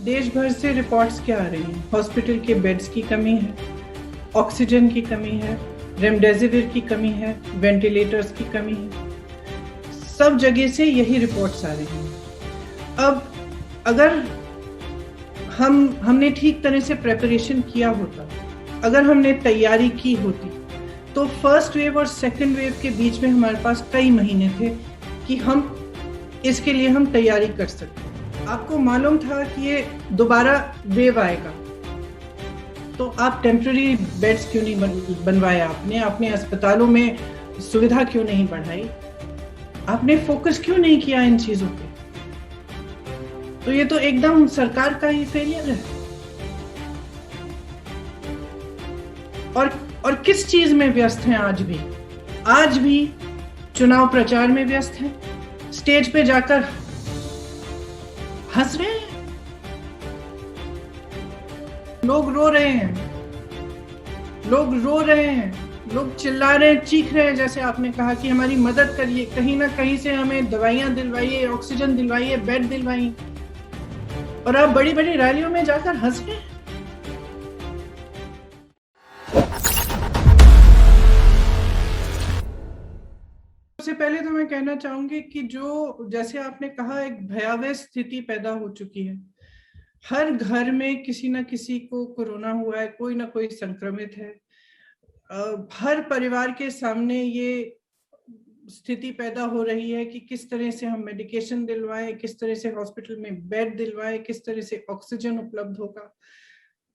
देश भर से रिपोर्ट्स क्या आ रही हैं? हॉस्पिटल के बेड्स की कमी है, ऑक्सीजन की कमी है, रेमडेसिविर की कमी है, वेंटिलेटर्स की कमी है। सब जगह से यही रिपोर्ट्स आ रही हैं। अब अगर हमने ठीक तरह से प्रिपरेशन किया होता, अगर हमने तैयारी की होती, तो फर्स्ट वेव और सेकंड वेव के बीच में हमारे पास कई महीने थे कि हम इसके लिए हम तैयारी कर सकते। आपको मालूम था कि ये दोबारा वेव आएगा, तो आप टेम्पररी बेड्स क्यों नहीं बनवाए? आपने अस्पतालों में सुविधा क्यों नहीं बढ़ाई? आपने फोकस क्यों नहीं किया इन चीजों पे? तो ये तो एकदम सरकार का ही फेलियर है। और किस चीज में व्यस्त हैं? आज भी चुनाव प्रचार में व्यस्त हैं, स्टेज पे जाकर हंस रहे हैं, लोग रो रहे हैं, लोग चिल्ला रहे हैं, चीख रहे हैं, जैसे आपने कहा कि हमारी मदद करिए, कहीं ना कहीं से हमें दवाइयां दिलवाइए, ऑक्सीजन दिलवाइए, बेड दिलवाइए, और आप बड़ी बड़ी रैलियों में जाकर हंस रहे हैं। सबसे पहले तो मैं कहना चाहूंगी कि जो जैसे आपने कहा, एक भयावह स्थिति पैदा हो चुकी है। हर घर में किसी ना किसी को कोरोना हुआ है, कोई ना कोई संक्रमित है। हर परिवार के सामने ये स्थिति पैदा हो रही है कि किस तरह से हम मेडिकेशन दिलवाएं, किस तरह से हॉस्पिटल में बेड दिलवाएं, किस तरह से ऑक्सीजन उपलब्ध होगा।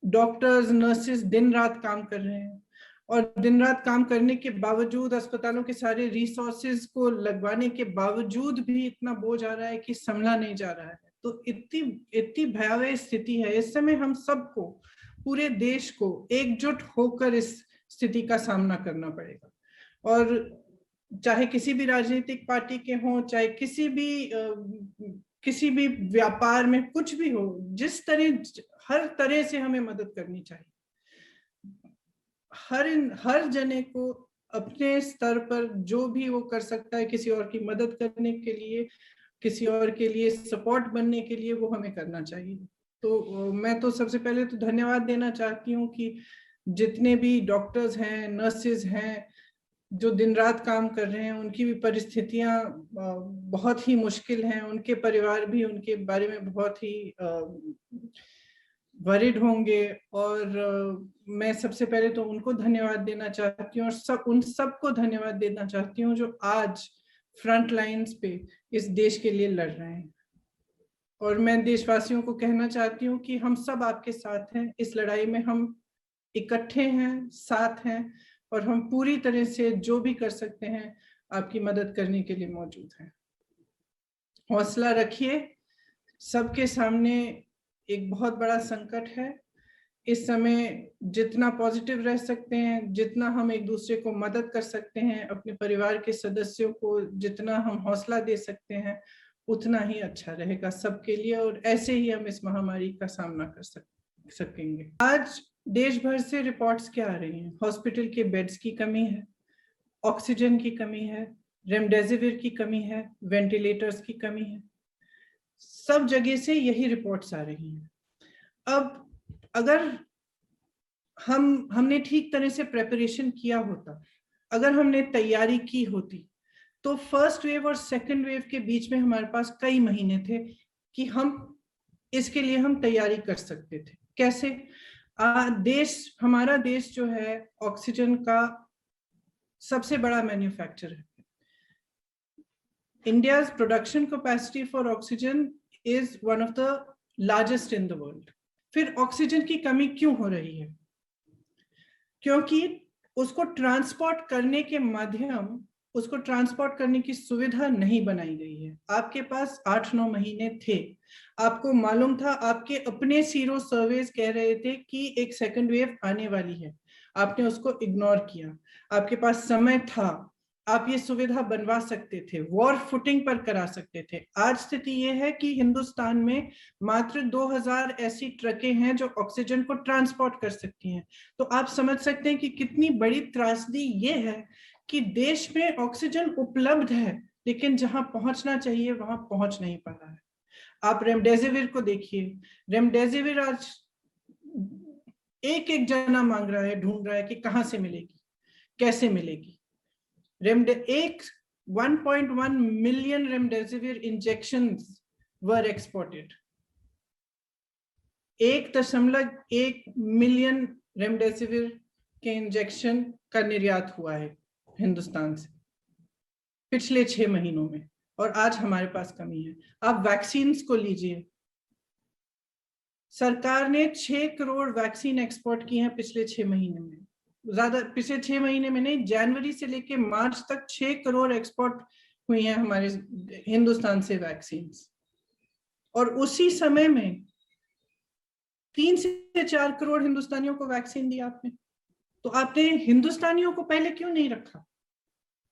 डॉक्टर्स, नर्सेस दिन रात काम कर रहे हैं, और दिन रात काम करने के बावजूद, अस्पतालों के सारे रिसोर्सेज को लगवाने के बावजूद भी इतना बोझ आ रहा है कि संभला नहीं जा रहा है। तो इतनी भयावह स्थिति है। इस समय हम सबको, पूरे देश को एकजुट होकर इस स्थिति का सामना करना पड़ेगा। और चाहे किसी भी राजनीतिक पार्टी के हों, चाहे किसी भी व्यापार में कुछ भी हो, हर तरह से हमें मदद करनी चाहिए। हर जने को अपने स्तर पर जो भी वो कर सकता है किसी और की मदद करने के लिए, किसी और के लिए सपोर्ट बनने के लिए, वो हमें करना चाहिए। तो मैं तो सबसे पहले तो धन्यवाद देना चाहती हूँ कि जितने भी डॉक्टर्स हैं, नर्सेज हैं, जो दिन रात काम कर रहे हैं, उनकी भी परिस्थितियां बहुत ही मुश्किल हैं। उनके परिवार भी उनके बारे में बहुत ही वरिड होंगे, और मैं सबसे पहले तो उनको धन्यवाद देना चाहती हूँ, और उन सबको धन्यवाद देना चाहती हूँ जो आज फ्रंट लाइंस पे इस देश के लिए लड़ रहे हैं। और मैं देशवासियों को कहना चाहती हूँ कि हम सब आपके साथ हैं, इस लड़ाई में हम इकट्ठे हैं, साथ हैं, और हम पूरी तरह से जो भी कर सकते हैं आपकी मदद करने के लिए मौजूद हैं। हौसला रखिए। सबके सामने एक बहुत बड़ा संकट है। इस समय जितना पॉजिटिव रह सकते हैं, जितना हम एक दूसरे को मदद कर सकते हैं, अपने परिवार के सदस्यों को जितना हम हौसला दे सकते हैं, उतना ही अच्छा रहेगा सबके लिए, और ऐसे ही हम इस महामारी का सामना कर सकेंगे। आज देश भर से रिपोर्ट्स क्या आ रही हैं? हॉस्पिटल के बेड्स की कमी है, ऑक्सीजन की कमी है, रेमडेसिविर की कमी है, वेंटिलेटर्स की कमी है। सब जगह से यही रिपोर्ट्स आ रही हैं। अब अगर हमने ठीक तरह से प्रिपरेशन किया होता, अगर हमने तैयारी की होती, तो फर्स्ट वेव और सेकंड वेव के बीच में हमारे पास कई महीने थे कि हम इसके लिए हम तैयारी कर सकते थे। कैसे? हमारा देश जो है ऑक्सीजन का सबसे बड़ा मैन्युफैक्चरर है। India's production capacity for oxygen is one of the largest in the world. फिर ऑक्सीजन की कमी क्यों हो रही है? क्योंकि उसको ट्रांसपोर्ट करने की सुविधा नहीं बनाई गई है। आपके पास 8-9 महीने थे, आपको मालूम था, आपके अपने सीरो सर्वेस कह रहे थे कि एक सेकंड वेव आने वाली है, आपने उसको इग्नोर किया। आपके पास समय था, आप ये सुविधा बनवा सकते थे, वॉर फुटिंग पर करा सकते थे। आज स्थिति ये है कि हिंदुस्तान में मात्र 2000 ऐसी ट्रकें हैं जो ऑक्सीजन को ट्रांसपोर्ट कर सकती हैं। तो आप समझ सकते हैं कि कितनी बड़ी त्रासदी ये है कि देश में ऑक्सीजन उपलब्ध है, लेकिन जहां पहुंचना चाहिए वहां पहुंच नहीं पा रहा है। आप रेमडेसिविर को देखिए, रेमडेसिविर आज एक एक जना मांग रहा है, ढूंढ रहा है कि कहां से मिलेगी, कैसे मिलेगी। 1.1 मिलियन रेमडेसिविर इंजेक्शंस वर एक्सपोर्टेड। 1.1 मिलियन रेमडेसिविर के इंजेक्शन का निर्यात हुआ है हिंदुस्तान से पिछले 6 महीनों में, और आज हमारे पास कमी है। आप वैक्सीन्स को लीजिए, सरकार ने 6 करोड़ वैक्सीन एक्सपोर्ट की हैं पिछले 6 महीने में। ज्यादा पिछले 6 महीने में नहीं, जनवरी से लेके मार्च तक 6 करोड़ एक्सपोर्ट हुई हैं हमारे हिंदुस्तान से वैक्सीन। और उसी समय में 3 से 4 करोड़ हिंदुस्तानियों को वैक्सीन दी आपने। तो आपने हिंदुस्तानियों को पहले क्यों नहीं रखा?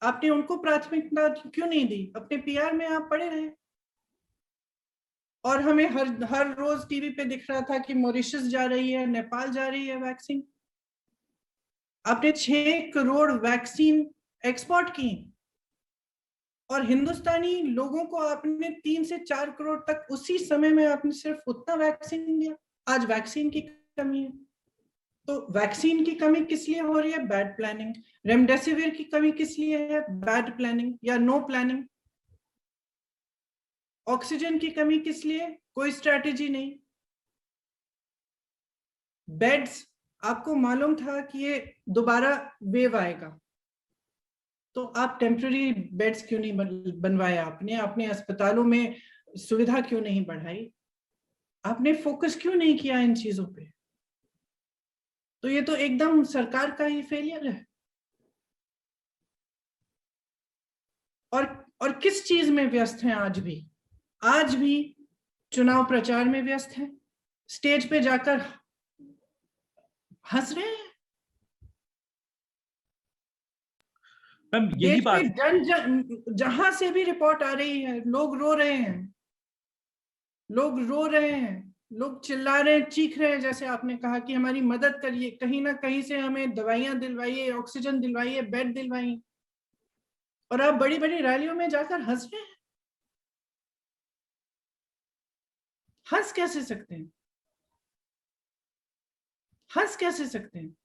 आपने उनको प्राथमिकता क्यों नहीं दी? अपने पीआर में आप पड़े रहे। और हमें हर रोज टीवी पे दिख रहा था कि मॉरिशस जा रही है, नेपाल जा रही है वैक्सीन। आपने 6 करोड़ वैक्सीन एक्सपोर्ट की, और हिंदुस्तानी लोगों को आपने 3 से 4 करोड़ तक उसी समय में आपने सिर्फ उतना वैक्सीन दिया। आज वैक्सीन की कमी है। तो वैक्सीन की कमी किस लिए हो रही है? Bad planning. रेमडेसिविर की कमी किस लिए है? बैड प्लानिंग या नो प्लानिंग। ऑक्सीजन की कमी किस लिए? कोई स्ट्रैटेजी नहीं। बेड्स, आपको मालूम था कि ये दोबारा वेव आएगा, तो आप टेम्पररी बेड्स क्यों नहीं बनवाए? आपने अपने अस्पतालों में सुविधा क्यों नहीं बढ़ाई? आपने फोकस क्यों नहीं किया इन चीजों पे? तो ये तो एकदम सरकार का ही फेलियर है। और किस चीज में व्यस्त हैं आज भी? आज भी चुनाव प्रचार में व्यस्त हैं, स्टेज पे जाकर हंस रहे हैं। मैम यही बात, जहां से भी रिपोर्ट आ रही है, लोग रो रहे हैं, लोग रो रहे हैं, लोग चिल्ला रहे हैं, चीख रहे हैं, जैसे आपने कहा कि हमारी मदद करिए, कहीं ना कहीं से हमें दवाइयां दिलवाइए, ऑक्सीजन दिलवाइए, बेड दिलवाइए। और आप बड़ी बड़ी रैलियों में जाकर हंस रहे हैं। हंस कैसे सकते हैं? हंस कैसे सकते हैं?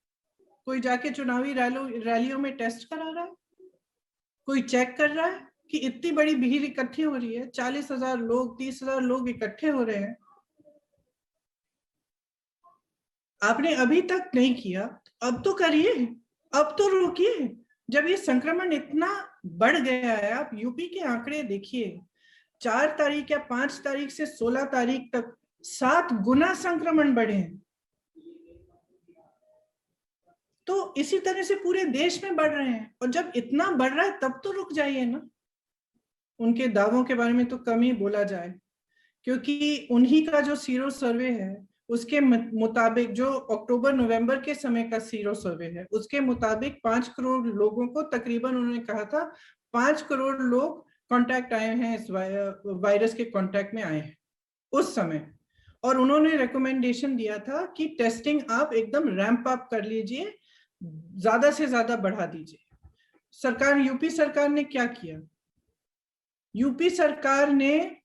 कोई जाके चुनावी रैलियों में टेस्ट करा रहा है? कोई चेक कर रहा है कि इतनी बड़ी भीड़ इकट्ठी हो रही है, 40,000 लोग, 30,000 लोग इकट्ठे हो रहे हैं, आपने अभी तक नहीं किया, अब तो करिए, अब तो रोकिए। जब ये संक्रमण इतना बढ़ गया है, आप यूपी के आंकड़े देखिए, 4 तारीख या 5 तारीख से 16 तारीख तक 7 गुना संक्रमण बढ़े हैं। तो इसी तरह से पूरे देश में बढ़ रहे हैं, और जब इतना बढ़ रहा है तब तो रुक जाइए ना। उनके दावों के बारे में तो कम ही बोला जाए, क्योंकि उन्हीं का जो सीरो सर्वे है उसके मुताबिक, जो अक्टूबर नवंबर के समय का सीरो सर्वे है, उसके मुताबिक 5 करोड़ लोगों को तकरीबन, उन्होंने कहा था 5 करोड़ लोग कांटेक्ट आए हैं, इस वायरस के कांटेक्ट में आए हैं उस समय। और उन्होंने रिकमेंडेशन दिया था कि टेस्टिंग आप एकदम रैंप अप कर लीजिए, ज्यादा से ज्यादा बढ़ा दीजिए। सरकार, यूपी सरकार ने क्या किया? यूपी सरकार ने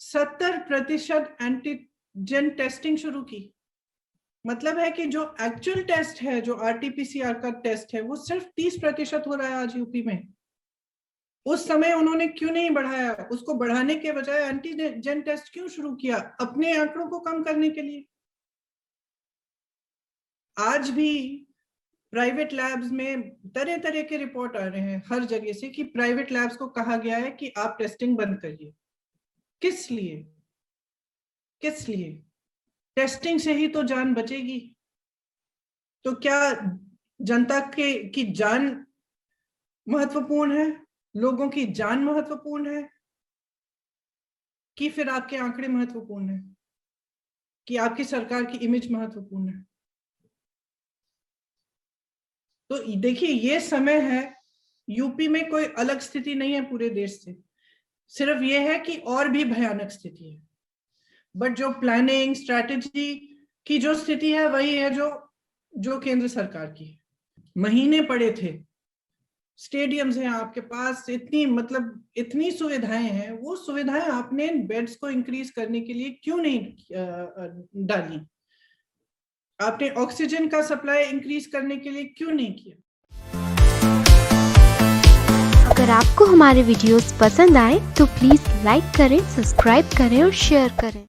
70% एंटीजन टेस्टिंग शुरू की। मतलब है कि जो एक्चुअल टेस्ट है, जो आरटीपीसीआर का टेस्ट है, वो सिर्फ 30% हो रहा है आज यूपी में। उस समय उन्होंने क्यों नहीं बढ़ाया? उसको बढ़ाने के बजाय एंटीजन टेस्ट क्यों शुरू किया? अपने आंकड़ों को कम करने के लिए। आज भी प्राइवेट लैब्स में तरह तरह के रिपोर्ट आ रहे हैं हर जगह से कि प्राइवेट लैब्स को कहा गया है कि आप टेस्टिंग बंद करिए। किस लिए? किस लिए? टेस्टिंग से ही तो जान बचेगी। तो क्या जनता की जान महत्वपूर्ण है, लोगों की जान महत्वपूर्ण है, कि फिर आपके आंकड़े महत्वपूर्ण है, कि आपकी सरकार की इमेज महत्वपूर्ण है? तो देखिए, ये समय है, यूपी में कोई अलग स्थिति नहीं है पूरे देश से, सिर्फ ये है कि और भी भयानक स्थिति है। बट जो प्लानिंग, स्ट्रैटेजी की जो स्थिति है, वही है जो केंद्र सरकार की है। महीने पड़े थे स्टेडियम्स हैं आपके पास, इतनी सुविधाएं हैं, वो सुविधाएं आपने बेड्स को इंक्रीज करने के लिए क्यों नहीं डाली? आपने ऑक्सीजन का सप्लाई इंक्रीज करने के लिए क्यों नहीं किया? अगर आपको हमारे वीडियोस पसंद आए तो प्लीज लाइक करें, सब्सक्राइब करें और शेयर करें।